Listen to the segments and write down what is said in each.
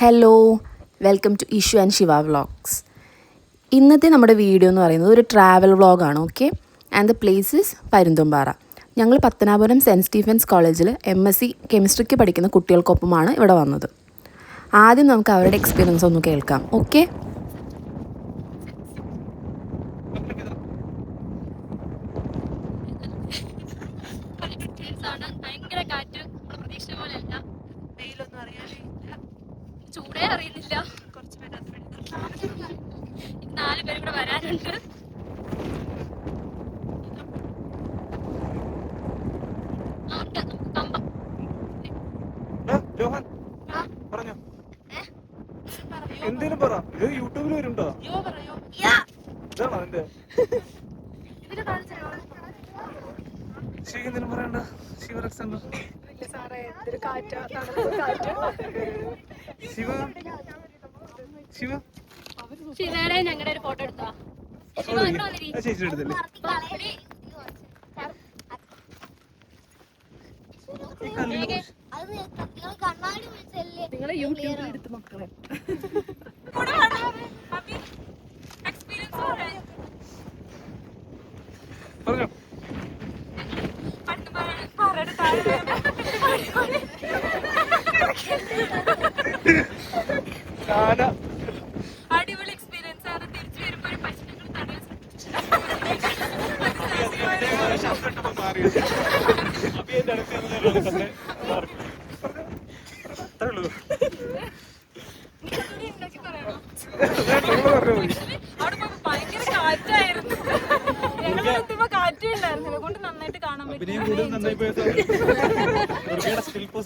Hello, welcome to Ishu and Shiva vlogs. ഇന്നത്തെ നമ്മുടെ video എന്ന് പറയുന്നത് ഒരു ട്രാവൽ വ്ളോഗാണ്. Okay, and the place is Parunthumpara. ഞങ്ങൾ പത്തനാപുരം സെൻറ്റ് സ്റ്റീഫൻസ് കോളേജിൽ MSc കെമിസ്ട്രിക്ക് പഠിക്കുന്ന കുട്ടികൾക്കൊപ്പമാണ് ഇവിടെ വന്നത്. ആദ്യം നമുക്ക് അവരുടെ എക്സ്പീരിയൻസ് ഒന്ന് കേൾക്കാം. ഓക്കെ, ചൂടേ അറിയുന്നില്ല. കുറച്ച് പേര് 4 പേരും കൂടെ വരാനുണ്ട്. എന്തേലും പറ, യൂട്യൂബിൽ വരുന്നുണ്ടോ? ശരിക്കും പറയണ്ട. ശിവയുടെ ഞങ്ങളുടെ ഒരു ഫോട്ടോ എടുത്താ ചേച്ചി എടുത്തല്ലേ? നിങ്ങളെ യൂട്യൂബിൽ എടുത്ത് മക്കളെ പറഞ്ഞോ. അടിപൊളി എക്സ്പീരിയൻസ് ആണ്. തിരിച്ചു വരുമ്പോ ഒരു പശുക്കൾ തടയാൻ അവിടെ ഭയങ്കര കാറ്റായിരുന്നു. ഞങ്ങൾ എത്തുമ്പോ കാറ്റേ ഉണ്ടായിരുന്നില്ല, കൊണ്ട് നന്നായിട്ട് കാണാൻ പറ്റും.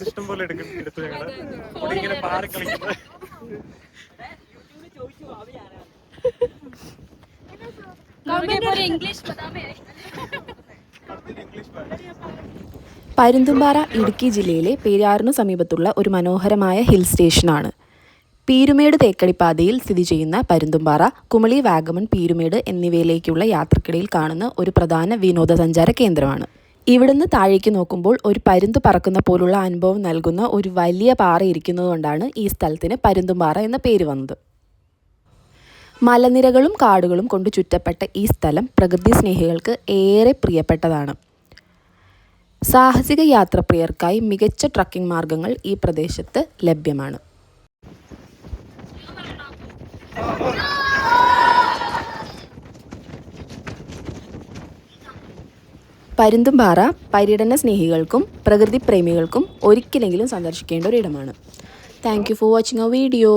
ഇഷ്ടം പോലെ എടുത്തു ഞങ്ങള് പാറി കളിക്കുന്നത്. പരുന്തുംപാറ ഇടുക്കി ജില്ലയിലെ പേരാറിനു സമീപത്തുള്ള ഒരു മനോഹരമായ ഹിൽ സ്റ്റേഷനാണ്. പീരുമേട് തേക്കടിപ്പാതയിൽ സ്ഥിതി ചെയ്യുന്ന പരുന്തുംപാറ കുമളി, വാഗമൺ, പീരുമേട് എന്നിവയിലേക്കുള്ള യാത്രക്കിടയിൽ കാണുന്ന ഒരു പ്രധാന വിനോദസഞ്ചാര കേന്ദ്രമാണ്. ഇവിടുന്ന് താഴേക്ക് നോക്കുമ്പോൾ ഒരു പരുന്ത് പറക്കുന്ന പോലുള്ള അനുഭവം നൽകുന്ന ഒരു വലിയ പാറ ഇരിക്കുന്നതുകൊണ്ടാണ് ഈ സ്ഥലത്തിന് പരുന്തുംപാറ എന്ന പേര് വന്നത്. മലനിരകളും കാടുകളും കൊണ്ട് ചുറ്റപ്പെട്ട ഈ സ്ഥലം പ്രകൃതി സ്നേഹികൾക്ക് ഏറെ പ്രിയപ്പെട്ടതാണ്. സാഹസിക യാത്രപ്രിയർക്കായി മികച്ച ട്രക്കിംഗ് മാർഗങ്ങൾ ഈ പ്രദേശത്ത് ലഭ്യമാണ്. പരുന്തുംപാറ പര്യടന സ്നേഹികൾക്കും പ്രകൃതി പ്രേമികൾക്കും ഒരിക്കലെങ്കിലും സന്ദർശിക്കേണ്ട ഒരിടമാണ്. Thank you for watching our video.